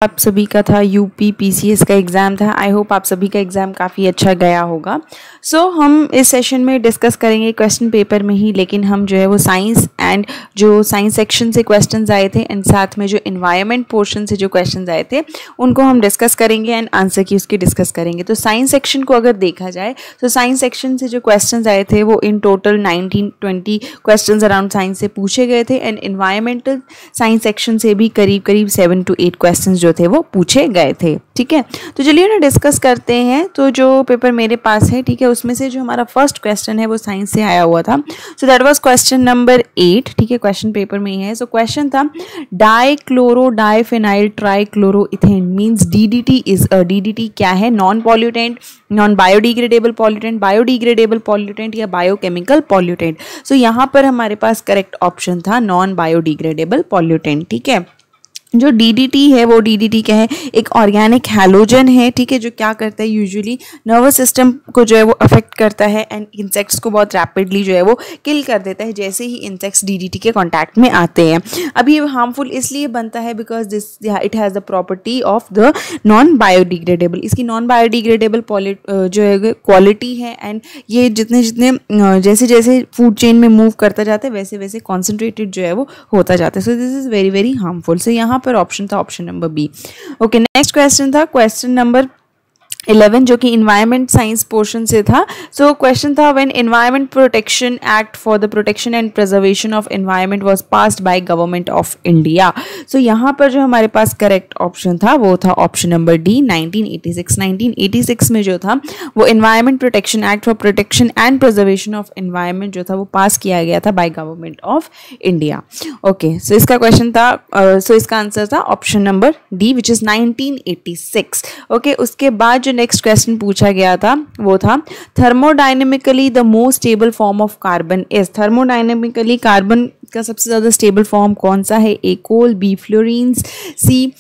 आप सभी का था यूपी पीसीएस का एग्ज़ाम था। आई होप आप सभी का एग्ज़ाम काफ़ी अच्छा गया होगा। हम इस सेशन में डिस्कस करेंगे क्वेश्चन पेपर में ही, लेकिन हम जो है वो साइंस एंड जो साइंस सेक्शन से क्वेश्चंस आए थे एंड साथ में जो इन्वायरमेंट पोर्शन से जो क्वेश्चंस आए थे उनको हम डिस्कस करेंगे एंड आंसर की उसके डिस्कस करेंगे। तो साइंस सेक्शन को अगर देखा जाए तो साइंस सेक्शन से जो क्वेश्चंस आए थे वो in total 19-20 questions around science से पूछे गए थे एंड इन्वायरमेंटल साइंस सेक्शन से भी करीब 7 to 8 क्वेश्चंस जो थे वो पूछे गए थे। ठीक है, तो चलिए ना डिस्कस करते हैं। तो जो पेपर मेरे पास है, ठीक है, उसमें से जो हमारा फर्स्ट क्वेश्चन है वो साइंस से आया हुआ था। So that was question number 8। ठीक है, क्वेश्चन पेपर में ही है। सो क्वेश्चन था dichloro diphenyl trichloroethane means DDT is a. DDT क्या है? Non pollutant, non biodegradable pollutant, biodegradable pollutant या बायोकेमिकल पॉल्यूटेंट। सो यहाँ पर हमारे पास करेक्ट ऑप्शन था नॉन बायोडिग्रेडेबल पॉल्यूटेंट। ठीक है, जो डीडीटी है वो डीडीटी क्या है? एक ऑर्गेनिक हैलोजन है। ठीक है, जो क्या करता है यूजुअली नर्वस सिस्टम को जो है वो अफेक्ट करता है एंड इंसेक्ट्स को बहुत रैपिडली जो है वो किल कर देता है जैसे ही इंसेक्ट्स डीडीटी के कांटेक्ट में आते हैं। अब ये हार्मफुल इसलिए बनता है because this it has the property of the non biodegradable. इसकी नॉन बायोडिग्रेडेबल जो है क्वालिटी है एंड ये जितने जितने जैसे जैसे फूड चेन में मूव करता जाता है वैसे वैसे कॉन्सेंट्रेटेड जो है वो होता जाता है। So this is very very harmful. So यहाँ पर ऑप्शन था option number B. Okay, next question था क्वेश्चन नंबर 11 जो कि इन्वायरमेंट साइंस पोर्शन से था। सो क्वेश्चन था when environment protection act for the protection and preservation of environment was passed by government of India. So यहाँ पर जो हमारे पास करेक्ट ऑप्शन था वो था ऑप्शन नंबर डी 1986। 1986 में जो था वो environment protection act for protection and preservation of environment जो था वो पास किया गया था by government of India. Okay, so इसका क्वेश्चन था इसका आंसर था option number D which is 1986। ओके, उसके बाद जो नेक्स्ट क्वेश्चन पूछा गया था वो था thermodynamically the most stable form of carbon is. Thermodynamically carbon का सबसे ज्यादा स्टेबल फॉर्म कौन सा है? ए कोल, बी फ्लोरीन्स, सी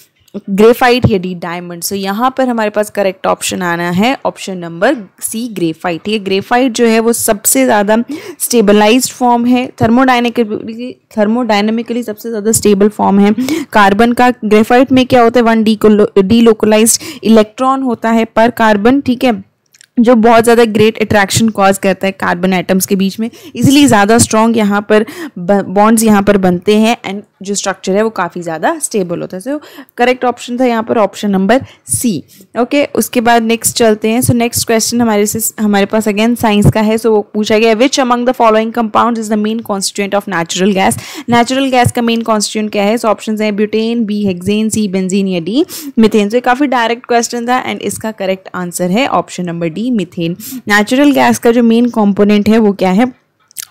ग्रेफाइट या डी डायमंड। सो यहाँ पर हमारे पास करेक्ट ऑप्शन आना है ऑप्शन नंबर सी ग्रेफाइट। ये ग्रेफाइट जो है वो सबसे ज़्यादा स्टेबलाइज्ड फॉर्म है। थर्मोडायनेमिकली सबसे ज़्यादा स्टेबल फॉर्म है कार्बन का। ग्रेफाइट में क्या होता है? 1 डीलोकलाइज्ड इलेक्ट्रॉन होता है पर कार्बन। ठीक है, जो बहुत ज़्यादा ग्रेट अट्रैक्शन कॉज करता है कार्बन एटम्स के बीच में, इसलिए ज़्यादा स्ट्रॉन्ग यहाँ पर बॉन्ड्स यहाँ पर बनते हैं एंड जो स्ट्रक्चर है वो काफ़ी ज़्यादा स्टेबल होता है। सो करेक्ट ऑप्शन था यहाँ पर ऑप्शन नंबर सी। ओके, उसके बाद नेक्स्ट चलते हैं। सो नेक्स्ट क्वेश्चन हमारे पास अगेन साइंस का है। सो वो पूछा गया which among the following compound is the main constituent of natural gas. Natural gas का मेन कॉन्स्टिट्यूएंट क्या है? सो ऑप्शन है ब्यूटेन, बी हेक्सेन, सी बेंजीन या डी मीथेन। सो काफ़ी डायरेक्ट क्वेश्चन था एंड इसका करेक्ट आंसर है option number D methane. Natural gas का जो मेन कंपोनेंट है वो क्या है?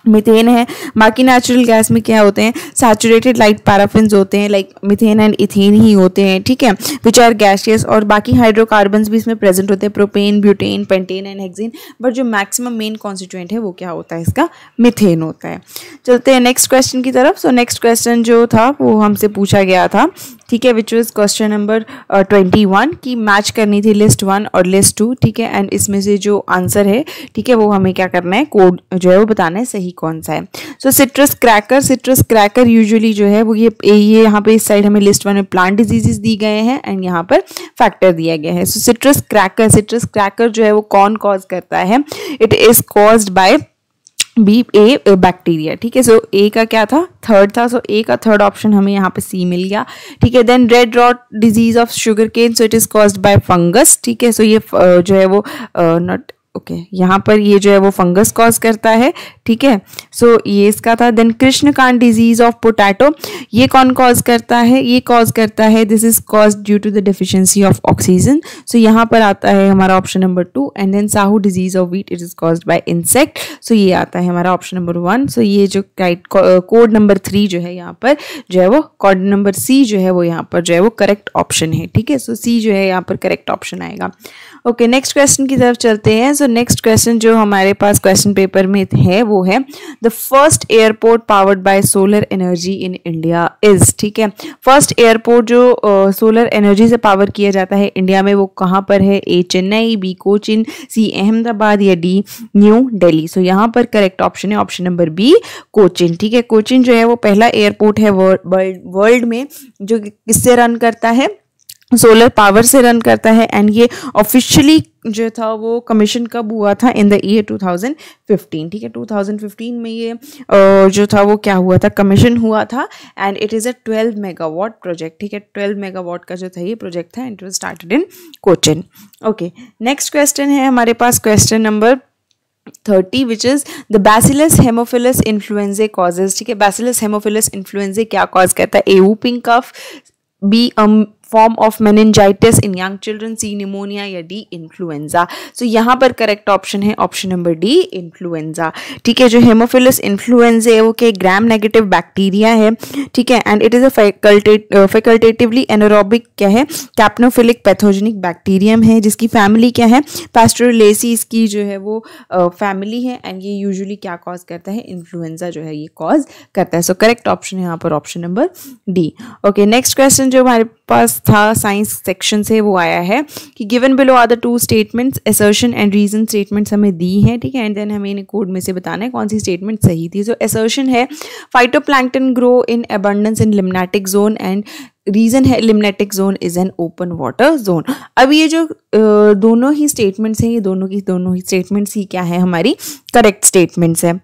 मीथेन है। बाकी नेचुरल गैस में क्या होते हैं? सैचुरेटेड लाइट पैराफिन्स होते हैं, लाइक मीथेन एंड इथेन ही होते हैं। ठीक है, विच आर गैसियस। और बाकी हाइड्रोकार्बन्स भी इसमें प्रेजेंट होते हैं, propane, butane, pentane and hexane. But जो मैक्सिमम मेन कॉन्स्टिट्यूएंट है वो क्या होता है? इसका मीथेन होता है। चलते हैं नेक्स्ट क्वेश्चन की तरफ। सो नेक्स्ट क्वेश्चन जो था वो हमसे पूछा गया था, ठीक है, विच वॉज क्वेश्चन नंबर 21 की मैच करनी थी लिस्ट 1 और लिस्ट 2। ठीक है, एंड इसमें से जो आंसर है, ठीक है, वो हमें क्या करना है? कोड जो है वो बताना है सही कौन सा है। सो सिट्रस क्रैकर यूजुअली जो है वो ये यहाँ पे इस साइड हमें लिस्ट 1 में प्लांट डिजीजेस दी गए हैं एंड यहाँ पर फैक्टर दिया गया है। सो सिट्रस क्रैकर जो है वो कौन कॉज करता है? It is caused by B A bacteria. ठीक है, सो ए का क्या था? थर्ड था। सो ए का थर्ड ऑप्शन हमें यहाँ पे सी मिल गया। ठीक है, then red rot disease of sugar cane, so it is caused by fungus. ठीक है, सो ये जो है वो नॉट ओके यहाँ पर ये जो है वो फंगस कॉज करता है। ठीक है, सो ये इसका था। देन कृष्णकांत डिजीज ऑफ पोटैटो, ये कौन कॉज करता है? ये कॉज करता है this is cause due to the deficiency of oxygen. So यहाँ पर आता है हमारा ऑप्शन नंबर 2। एंड देन साहू disease of wheat, it is caused by insect. So ये आता है हमारा ऑप्शन नंबर 1। सो ये जो कोड नंबर 3 जो है यहाँ पर जो है वो कोड नंबर सी जो है वो यहाँ पर जो है वो करेक्ट ऑप्शन है। ठीक है, सो सी जो है यहाँ पर करेक्ट ऑप्शन आएगा। ओके, नेक्स्ट क्वेश्चन की तरफ चलते हैं। सो नेक्स्ट क्वेश्चन जो हमारे पास क्वेश्चन पेपर में है वो है the first airport powered by solar energy in India is. ठीक है, फर्स्ट एयरपोर्ट जो सोलर एनर्जी से पावर किया जाता है इंडिया में वो कहाँ पर है? ए चेन्नई, बी कोचिन, सी अहमदाबाद या डी न्यू दिल्ली। सो यहाँ पर करेक्ट ऑप्शन है ऑप्शन नंबर बी कोचिन। ठीक है, कोचिन जो है वो पहला एयरपोर्ट है वर्ल्ड में जो किससे रन करता है? सोलर पावर से रन करता है एंड ये ऑफिशियली जो था वो कमीशन कब हुआ था, इन द ईयर 2015, ठीक है 2015 में ये जो था वो क्या हुआ था, कमीशन हुआ था and it is a 12 megawatt project, ठीक है 12 मेगावाट का जो था ये प्रोजेक्ट था and it was started in Cochin. Okay, next question है हमारे पास question number 30 which is the bacillus haemophilus influenza causes, ठीक है बैसिलस हेमोफिलस इन्फ्लुएंजा क्या कॉज करता है, A whooping cough, B form of meningitis in young children, C pneumonia या D influenza. So यहाँ पर करेक्ट ऑप्शन है ऑप्शन नंबर डी इन्फ्लुएंजा, ठीक है। जो हेमोफिलस इन्फ्लुएंजा है वो के ग्राम नेगेटिव बैक्टीरिया है, ठीक है and it is a facultatively anaerobic क्या है, कैप्नोफिलिक पैथोजेनिक बैक्टीरियम है जिसकी फैमिली क्या है, पैस्टोरेलेसी इसकी जो है वो फैमिली है एंड ये यूजुअली क्या कॉज करता है, इन्फ्लुएंजा जो है ये कॉज करता है। सो करेक्ट ऑप्शन है यहाँ पर option number D. Okay, next question जो हमारे पास था साइंस सेक्शन से वो आया है कि given below are the two statements, assertion and reason statements हमें दी हैं, ठीक है एंड देन हमें इन्हें कोड में से बताना है कौन सी स्टेटमेंट सही थी। सो असर्शन है phytoplankton grow in abundance in limnetic zone and reason है limnetic zone is an open water zone. अब ये जो दोनों ही स्टेटमेंट्स हैं ये दोनों ही स्टेटमेंट्स ही क्या है, हमारी करेक्ट स्टेटमेंट्स है,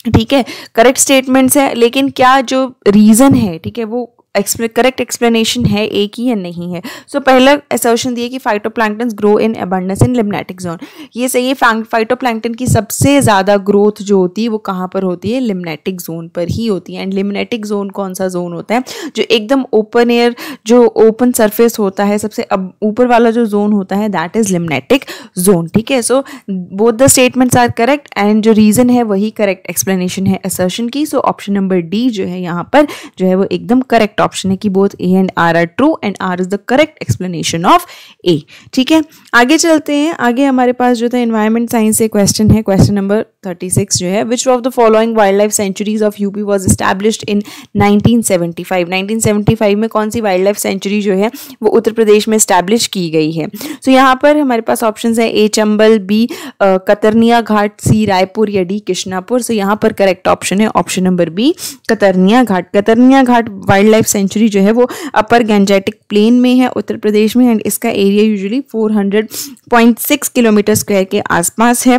ठीक है करेक्ट स्टेटमेंट्स है। लेकिन क्या जो रीजन है, ठीक है वो करेक्ट एक्सप्लेनेशन है एक ही या नहीं है। सो पहला असर्शन दिया कि phytoplankton grow in abundance in limnetic zone, ये सही है। फाइटोप्लैंक्टन की सबसे ज़्यादा ग्रोथ जो होती है वो कहाँ पर होती है, लिम्नेटिक जोन पर ही होती है। एंड लिम्नेटिक जोन कौन सा जोन होता है, जो एकदम ओपन एयर जो ओपन सरफेस होता है, सबसे अब ऊपर वाला जो जोन होता है दैट इज लिम्नेटिक जोन, ठीक है। So both the statements are correct and जो रीजन है वही करेक्ट एक्सप्लेनेशन है असर्शन की। सो ऑप्शन नंबर डी जो है यहाँ पर जो है वो एकदम करेक्ट ऑप्शन है कि both A and R true and R is the correct explanation of A, ठीक है। आगे चलते हैं, आगे हमारे पास जो था एनवायरमेंट साइंस से क्वेश्चन है, क्वेश्चन नंबर 36 जो है, which of the following wild life sanctuaries of UP was established in 1975। 1975 में कौन सी वाइल्ड लाइफ सेंचुरी जो है वो उत्तर प्रदेश में एस्टैब्लिश की गई है। सो यहाँ पर हमारे पास ऑप्शन है ए चंबल, बी कतरनिया घाट, सी रायपुर या डी कृष्णापुर। सो यहाँ पर करेक्ट ऑप्शन है ऑप्शन नंबर बी कतरनिया घाट। कतरनिया घाट वाइल्ड लाइफ सेंचुरी जो है वो अपर गंजेटिक प्लेन में है उत्तर प्रदेश में एंड इसका एरिया यूजुअली 400.6 किलोमीटर स्क्वायर के आसपास है,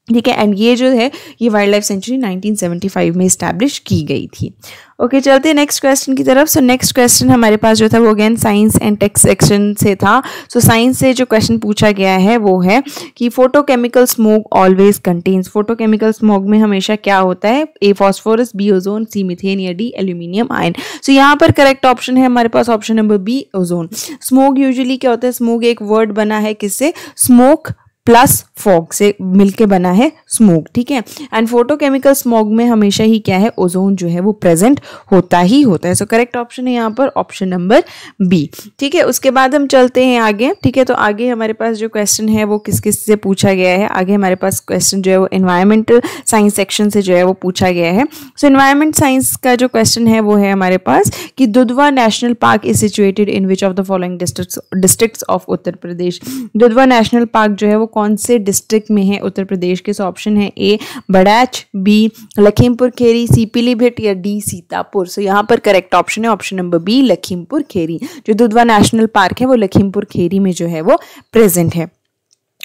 ठीक है एंड ये जो है ये वाइल्ड लाइफ सेंचुरी 1975 में इस्टेब्लिश की गई थी। ओके, चलते हैं नेक्स्ट क्वेश्चन की तरफ। सो नेक्स्ट क्वेश्चन हमारे पास जो था वो again science and text section से था। सो साइंस से जो क्वेश्चन पूछा गया है वो है कि photochemical smoke always contains, photochemical smoke में हमेशा क्या होता है, A phosphorus, B ozone, C methane या डी एल्यूमिनियम आयन। सो यहाँ पर करेक्ट ऑप्शन है हमारे पास option number B ozone. Smoke usually क्या होता है, स्मोक एक वर्ड बना है किससे, स्मोक प्लस फॉग से मिलके बना है स्मोक, ठीक है एंड फोटोकेमिकल स्मोक में हमेशा ही क्या है, ओजोन जो है वो प्रेजेंट होता ही होता है। सो करेक्ट ऑप्शन है यहाँ पर ऑप्शन नंबर बी, ठीक है। उसके बाद हम चलते हैं आगे, ठीक है। तो आगे हमारे पास जो क्वेश्चन है वो किस किस से पूछा गया है, आगे हमारे पास क्वेश्चन जो है वो एनवायरमेंटल साइंस सेक्शन से जो है वो पूछा गया है। सो एनवायरमेंट साइंस का जो क्वेश्चन है वो है हमारे पास कि Dudhwa national park is situated in which of the following districts of Uttar Pradesh. Dudhwa national park जो है वो कौन से डिस्ट्रिक्ट में है उत्तर प्रदेश के। ऑप्शन है ए बड़ैच, बी लखीमपुर खेरी, सी पीलीभीत या डी सीतापुर। सो यहाँ पर करेक्ट ऑप्शन है option number B Lakhimpur Kheri. जो दुधवा नेशनल पार्क है वो लखीमपुर खेरी में जो है वो प्रेजेंट है।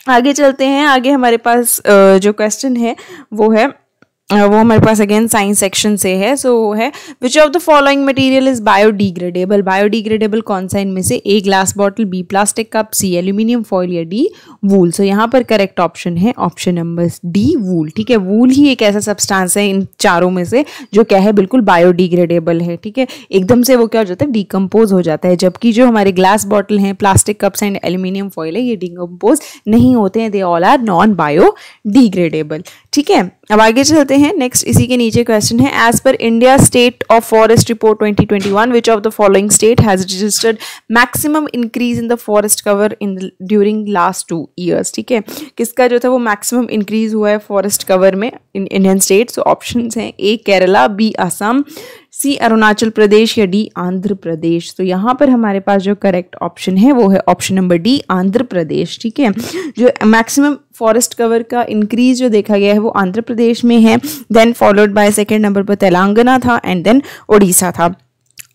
आगे चलते हैं, आगे हमारे पास जो क्वेश्चन है वो हमारे पास अगेन साइंस सेक्शन से है। सो वो है which of the following material is biodegradable. Biodegradable कौन सा इनमें से, A glass bottle, B plastic cup, C aluminium foil या डी वूल। सो यहाँ पर करेक्ट ऑप्शन है ऑप्शन नंबर डी वूल, ठीक है। वूल ही एक ऐसा सब्सटेंस है इन चारों में से जो क्या है बिल्कुल बायोडिग्रेडेबल है, ठीक है। एकदम से वो क्या हो जाता है, डिकम्पोज हो जाता है, जबकि जो हमारे ग्लास बॉटल हैं, plastic cups and aluminium foil है ये डिकम्पोज नहीं होते हैं, they all are non biodegradable, ठीक है। अब आगे चलते हैं, नेक्स्ट इसी के नीचे क्वेश्चन है as per India state of forest report 2021 which of the following state has registered maximum increase in the forest cover in during last 2 years, ठीक है। किसका जो था वो मैक्सिमम इंक्रीज हुआ है फॉरेस्ट कवर में in Indian state. So option हैं ए केरला, बी असम, सी अरुणाचल प्रदेश या डी आंध्र प्रदेश। तो यहाँ पर हमारे पास जो करेक्ट ऑप्शन है वो है option number D Andhra Pradesh, ठीक है। जो मैक्सिमम फॉरेस्ट कवर का इंक्रीज जो देखा गया है वो आंध्र प्रदेश में है, then followed by second number पर तेलंगाना था एंड देन ओडिशा था।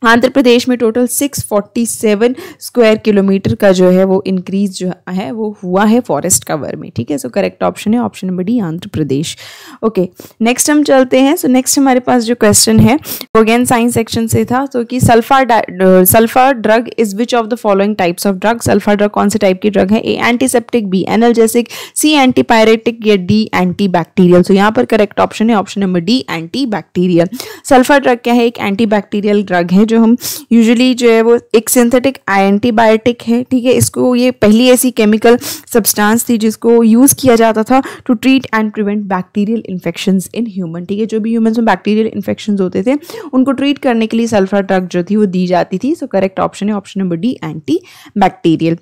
आंध्र प्रदेश में टोटल 647 स्क्वायर किलोमीटर का जो है वो इंक्रीज जो है वो हुआ है फॉरेस्ट कवर में, ठीक है। सो करेक्ट ऑप्शन है ऑप्शन नंबर डी, आंध्र प्रदेश। ओके, नेक्स्ट हम चलते हैं। सो नेक्स्ट हमारे पास जो क्वेश्चन है वो अगेन साइंस सेक्शन से था। तो कि sulphur drug is which of the following types of drug. Sulphur drug कौन से टाइप की ड्रग है? A antiseptic, B analgesic, C antipyretic या डी एंटी बैक्टीरियल। सो यहाँ पर करेक्ट ऑप्शन है option number D, anti bacterial. Sulphur drug क्या है? एक एंटी बैक्टीरियल ड्रग है जो हम यूजुअली जो है वो एक सिंथेटिक एंटीबायोटिक है, ठीक है। इसको ये पहली ऐसी केमिकल सब्सटेंस थी जिसको यूज किया जाता था to treat and prevent bacterial infections in human, ठीक है। जो भी ह्यूमंस में बैक्टीरियल इन्फेक्शंस होते थे उनको ट्रीट करने के लिए सल्फर ड्रग जो थी वो दी जाती थी। सो करेक्ट ऑप्शन है option number D, anti bacterial.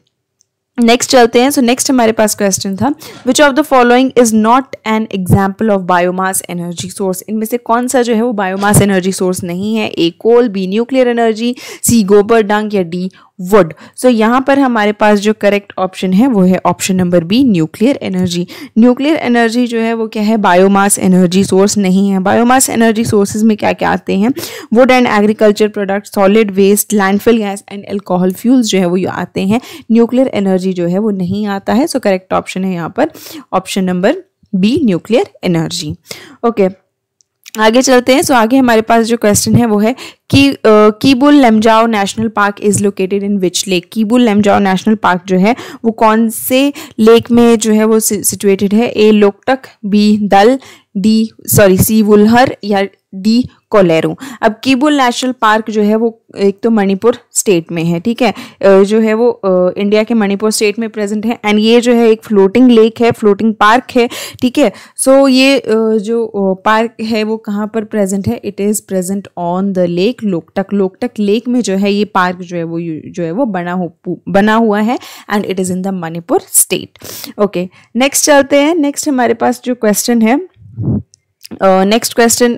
Next चलते हैं। सो नेक्स्ट हमारे पास क्वेश्चन था विच of the following is not an example of biomass energy source. इनमें से कौन सा जो है वो बायोमास एनर्जी सोर्स नहीं है? ए कोल, बी न्यूक्लियर एनर्जी, सी गोबर डंग या डी वुड। सो यहाँ पर हमारे पास जो करेक्ट ऑप्शन है वो है option number B, nuclear energy. Nuclear energy जो है वो क्या है? बायोमास एनर्जी सोर्स नहीं है। बायोमास एनर्जी सोर्सेज में क्या क्या आते हैं? Wood and agriculture product, solid waste, landfill gas and alcohol fuels जो है वो आते हैं। न्यूक्लियर एनर्जी जो है वो नहीं आता है। सो करेक्ट ऑप्शन है यहाँ पर option number B, nuclear energy. Okay, आगे चलते हैं। सो आगे हमारे पास जो क्वेश्चन है वो है कि Keibul Lamjao national park is located in which lake. Keibul Lamjao national park जो है वो कौन से लेक में जो है वो सिचुएटेड है? ए लोकटक, बी दल, सी वुलहर या डी कोलेरू। अब कीबुल नेशनल पार्क जो है वो एक तो मणिपुर स्टेट में है, ठीक है, जो है वो इंडिया के मणिपुर स्टेट में प्रेजेंट है। एंड ये जो है एक फ्लोटिंग लेक है, फ्लोटिंग पार्क है, ठीक है। सो ये जो पार्क है वो कहाँ पर प्रेजेंट है? It is present on the lake Loktak. Loktak lake में जो है ये पार्क जो है वो बना हुआ है and it is in the Manipur state. Okay, next चलते हैं। नेक्स्ट हमारे पास जो क्वेश्चन है नेक्स्ट क्वेश्चन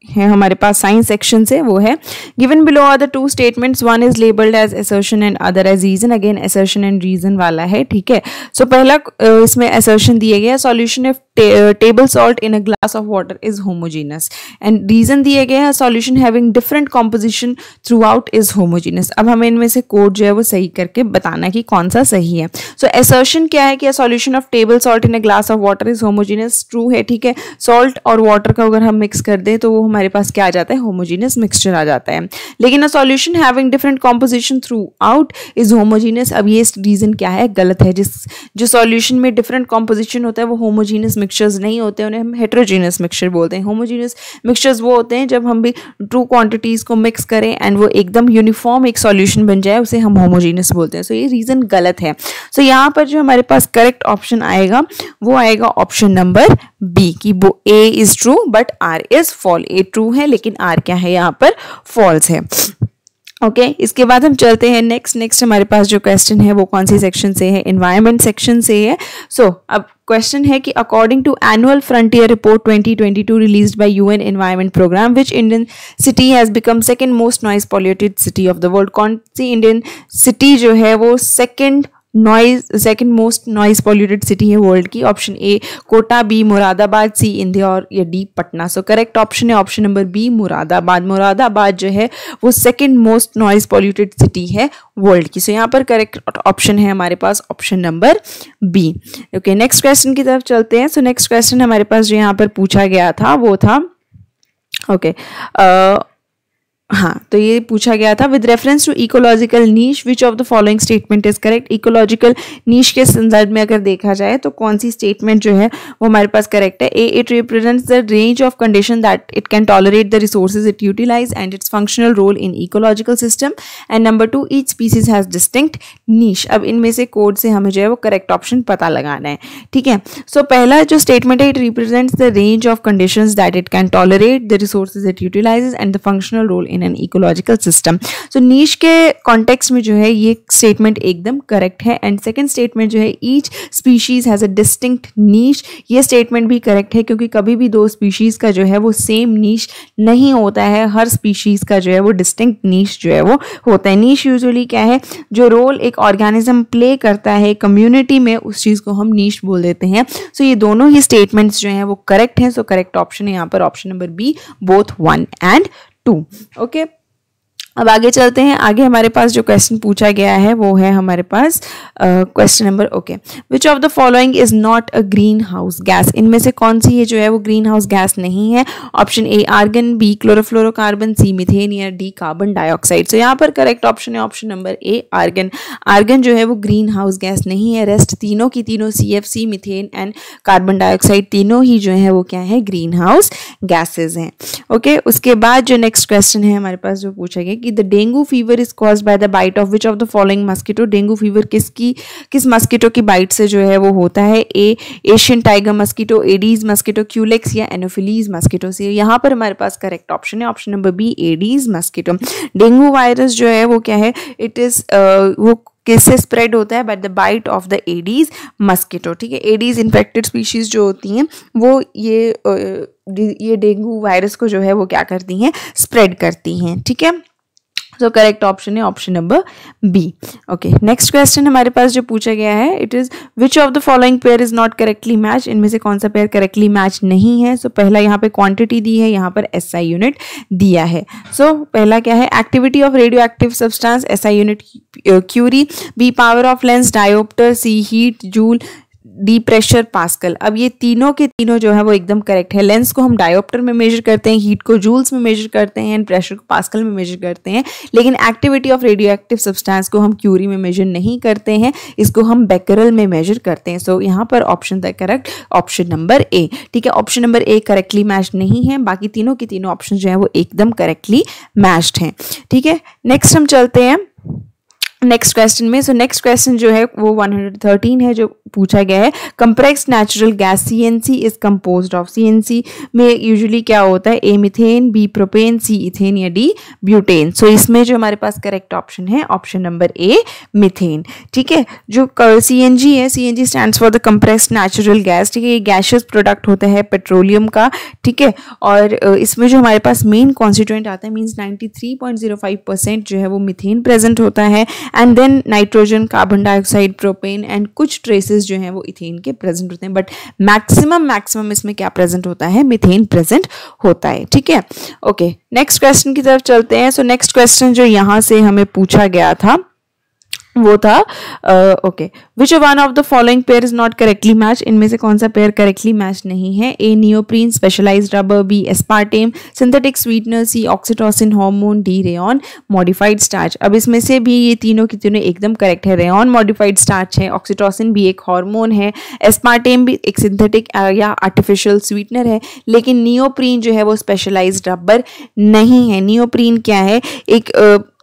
है हमारे पास साइंस सेक्शन से, वो है given below are the two statements, one is labelled as assertion and other as reason. Again assertion and reason वाला है, ठीक है। सो पहला इसमें असर्शन दिया गया solution of table salt in a glass of water is homogeneous and reason दिया गया है solution having different composition throughout is homogeneous. अब हमें इनमें से कोड जो है वो सही करके बताना कि कौन सा सही है। सो असर्शन क्या है कि solution of table salt in a glass of water is homogeneous, true है, ठीक है। सॉल्ट और वाटर का अगर हम मिक्स कर दें तो वो हमारे पास क्या आ जाता है? होमोजीनियस मिक्सचर आ जाता है। लेकिन a solution having different composition throughout is homogeneous. अब ये रीजन क्या है? गलत है। जो सॉल्यूशन में डिफरेंट कॉम्पोजिशन होता है वो होमोजीनियस मिक्सचर्स नहीं होते, उन्हें हम हेटेरोजीनियस मिक्सचर बोलते हैं। होमोजीनियस मिक्सचर्स वो होते हैं जब हम भी ट्रू क्वांटिटीज को मिक्स करें एंड वो एकदम यूनिफॉर्म एक सॉल्यूशन बन जाए, उसे हम होमोजीनियस बोलते हैं। सो ये रीजन गलत है। सो यहाँ पर जो हमारे पास करेक्ट ऑप्शन आएगा वो आएगा ऑप्शन नंबर बी कि वो A is true but R is false. A true है लेकिन आर क्या है? यहाँ पर फॉल्स है। ओके, इसके बाद हम चलते हैं नेक्स्ट हमारे पास जो क्वेश्चन है वो कौन सी सेक्शन से है? एनवायरनमेंट सेक्शन से है। सो अब क्वेश्चन है कि according to annual frontier report 2022 released by UN environment programme which Indian city has become second most noise polluted city of the world. कौन सी इंडियन सिटी जो है वो second most noise polluted city है world की? Option A Kota, B Moradabad, C Indore या D Patna. So correct option है option number B, Moradabad. Moradabad जो है वो second most noise polluted city है वर्ल्ड की। सो यहाँ पर करेक्ट ऑप्शन है हमारे पास option number B. Okay, next question की तरफ चलते हैं। सो नेक्स्ट क्वेश्चन हमारे पास जो यहाँ पर पूछा गया था वो था हाँ, तो ये पूछा गया था with reference to ecological niche which of the following statement is correct. Ecological niche के संदर्भ में अगर देखा जाए तो कौन सी स्टेटमेंट जो है वो हमारे पास करेक्ट है? A it represents the range of condition that it can tolerate the resources it utilize and its functional role in ecological system. And number 2 each species has distinct niche. अब इनमें से code से हमें जो है वो correct option पता लगाना है, ठीक है। सो पहला जो स्टेटमेंट है it represents the range of conditions that it can tolerate the resources it utilizes and the functional role in an ecological system. So niche के कॉन्टेक्स्ट में जो है ये स्टेटमेंट एकदम करेक्ट है। एंड सेकंड स्टेटमेंट जो है each species has a distinct niche, ये स्टेटमेंट भी करेक्ट है क्योंकि कभी भी दो स्पीशीज का जो है वो सेम नीश नहीं होता है। हर स्पीशीज का जो है वो डिस्टिंक्ट नीश जो है वो होता है। नीश यूजुअली क्या है? जो रोल एक ऑर्गेनिज्म प्ले करता है कम्युनिटी में, उस चीज को हम नीश बोल देते हैं। सो ये दोनों ही स्टेटमेंट्स जो हैं वो करेक्ट हैं। सो करेक्ट ऑप्शन है यहाँ पर option number B, both 1 and 2। Okay, अब आगे चलते हैं। आगे हमारे पास जो क्वेश्चन पूछा गया है वो है हमारे पास question number okay, which of the following is not a greenhouse gas, इनमें से कौन सी है जो है वो ग्रीन हाउस गैस नहीं है। Option A argon, B chlorofluorocarbon, C methane या डी कार्बन डाइऑक्साइड। सो यहाँ पर करेक्ट ऑप्शन है option number A argon. Argon जो है वो ग्रीन हाउस गैस नहीं है। रेस्ट तीनों की तीनों CFC, methane and carbon dioxide तीनों ही जो है वो क्या है, ग्रीन हाउस गैसेज हैं। ओके, उसके बाद जो नेक्स्ट क्वेश्चन है हमारे पास जो पूछा गया कि the dengue fever is caused by the bite of which of the following mosquito. Dengue fever किस मस्कीटो की बाइट से जो है वो होता है। A Asian tiger mosquito, aedes mosquito, culex या एनोफिलीज मस्कीटो से। यहाँ पर हमारे पास करेक्ट ऑप्शन है option number B aedes mosquito. Dengue virus जो है वो क्या है, इट इज वो किससे स्प्रेड होता है, by the bite of the Aedes mosquito. ठीक है, एडीज इन्फेक्टेड स्पीशीज जो होती हैं वो ये डेंगू वायरस को जो है वो क्या करती हैं, स्प्रेड करती हैं। ठीक है, तो करेक्ट ऑप्शन है option number B. Okay, next question हमारे पास जो पूछा गया है, it is which of the following pair is not correctly match, इनमें से कौन सा पेयर करेक्टली मैच नहीं है। सो पहला यहाँ पे क्वांटिटी दी है, यहाँ पर SI यूनिट दिया है। सो पहला क्या है, activity of radio active substance, SI unit curie, B power of lens dioptre, C heat joule, D pressure pascal. अब ये तीनों के तीनों जो है वो एकदम करेक्ट है। लेंस को हम डायोप्टर में मेजर करते हैं, हीट को जूल्स में मेजर करते हैं एंड प्रेशर को पास्कल में मेजर करते हैं, लेकिन activity of radio active substance को हम क्यूरी में मेजर नहीं करते हैं, इसको हम बेकरल में मेजर करते हैं। सो यहाँ पर option the correct option number ए। ठीक है, ऑप्शन नंबर ए करेक्टली मैच नहीं है, बाकी तीनों के तीनों ऑप्शन जो है वो एकदम करेक्टली मैच्ड हैं। ठीक है, नेक्स्ट हम चलते हैं नेक्स्ट क्वेश्चन में। सो नेक्स्ट क्वेश्चन जो है वो 113 है जो पूछा गया है, compressed natural gas CNC is composed of. CNC में यूजुअली क्या होता है, A methane, B propane, C ethane या डी ब्यूटेन। सो इसमें जो हमारे पास करेक्ट ऑप्शन है ऑप्शन नंबर ए मीथेन। ठीक है, जो CNG है, CNG stands for the compressed natural gas. ठीक है, ये गैशियस प्रोडक्ट होता है पेट्रोलियम का। ठीक है, और इसमें जो हमारे पास मेन कॉन्स्टिट्यूएंट आता है मीन्स 93.05% जो है वो मीथेन प्रेजेंट होता है, and then nitrogen, carbon dioxide, propane and कुछ ट्रेसेस जो हैं वो इथेन के प्रेजेंट होते हैं, बट मैक्सिमम इसमें क्या प्रेजेंट होता है, मीथेन प्रेजेंट होता है। ठीक है, ओके, नेक्स्ट क्वेश्चन की तरफ चलते हैं। सो नेक्स्ट क्वेश्चन जो यहाँ से हमें पूछा गया था वो था okay, which one of the following pair is not correctly match, इनमें से कौन सा पेयर करेक्टली मैच नहीं है। A neoprene, specialised rubber, B aspartame, synthetic sweetener, C oxytocin hormone, D rayon modified starch. अब इसमें से भी ये तीनों की तीनों एकदम करेक्ट है। रेयन मॉडिफाइड स्टार्च है, ऑक्सीटोसिन भी एक हार्मोन है, एस्पार्टेम भी एक सिंथेटिक या आर्टिफिशियल स्वीटनर है, लेकिन नियोप्रीन जो है वो स्पेशलाइज्ड रबर नहीं है। नियोप्रीन क्या है, एक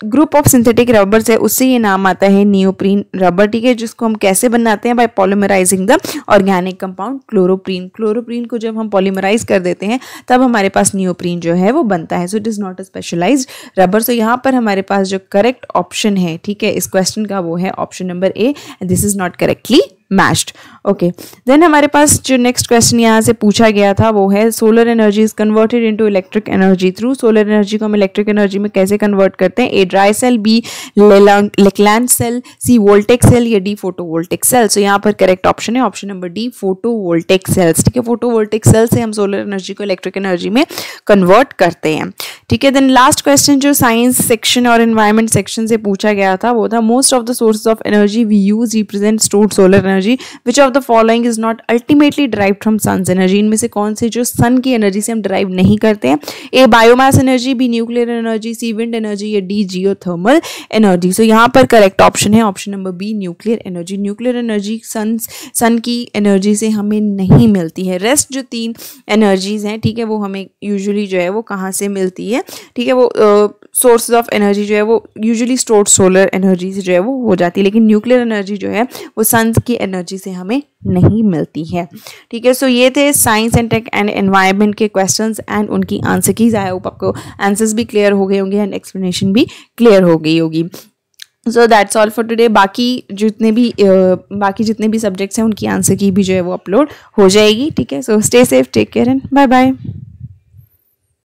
ग्रुप ऑफ सिंथेटिक रबर्स है, उससे ये नाम आता है नियोप्रीन रबर। ठीक है, जिसको हम कैसे बनाते हैं, by polymerising the organic compound chloroprene. Chloroprene को जब हम पॉलीमराइज कर देते हैं तब हमारे पास नियोप्रीन जो है वो बनता है। So it is not a specialised rubber. So यहाँ पर हमारे पास जो करेक्ट ऑप्शन है, ठीक है, इस क्वेश्चन का वो है option number A, this is not correctly matched. Okay, then हमारे पास जो नेक्स्ट क्वेश्चन यहाँ से पूछा गया था वो है, solar energy is converted into electric energy through. Solar energy को हम इलेक्ट्रिक एनर्जी में कैसे कन्वर्ट करते हैं। A dry cell, B लेक्लैंड cell, C वोल्टेक cell या डी फोटोवोल्टिक सेल। सो यहाँ पर करेक्ट ऑप्शन है option number D photovoltaic sales. ठीक है, फोटोवोल्टिक सेल से हम सोलर एनर्जी को इलेक्ट्रिक एनर्जी में कन्वर्ट करते हैं। ठीक है, देन लास्ट क्वेश्चन जो साइंस सेक्शन और एनवायरमेंट सेक्शन से पूछा गया था वो था, most of the sources of energy we use represent stored solar energy, which of the following is not ultimately drive from sun's energy. इनमें से कौन से जो सन की एनर्जी से हम ड्राइव नहीं करते हैं। A biomass energy, B nuclear energy, C wind energy या डी जियोथर्मल एनर्जी। सो यहाँ पर करेक्ट ऑप्शन है option number B nuclear energy. Nuclear energy sun की एनर्जी से हमें नहीं मिलती है। रेस्ट जो 3 एनर्जीज हैं, ठीक है, वो हमें यूजुअली जो है वो कहाँ से मिलती है। ठीक है, वो सोर्सेज ऑफ एनर्जी जो है वो यूजुअली स्टोर्ड सोलर एनर्जी से जो है वो हो जाती है, लेकिन न्यूक्लियर एनर्जी जो है वो सन की एनर्जी से हमें नहीं मिलती है। ठीक है, सो ये थे science and tech and environment के क्वेश्चंस एंड उनकी आंसर कीज। आई होप आपको आंसर्स भी क्लियर हो गए होंगे एंड एक्सप्लेनेशन भी क्लियर हो गई होगी। So that's all for today. बाकी जितने भी सब्जेक्ट्स हैं उनकी आंसर की भी जो है वो अपलोड हो जाएगी। ठीक है, so stay safe, take care and bye bye.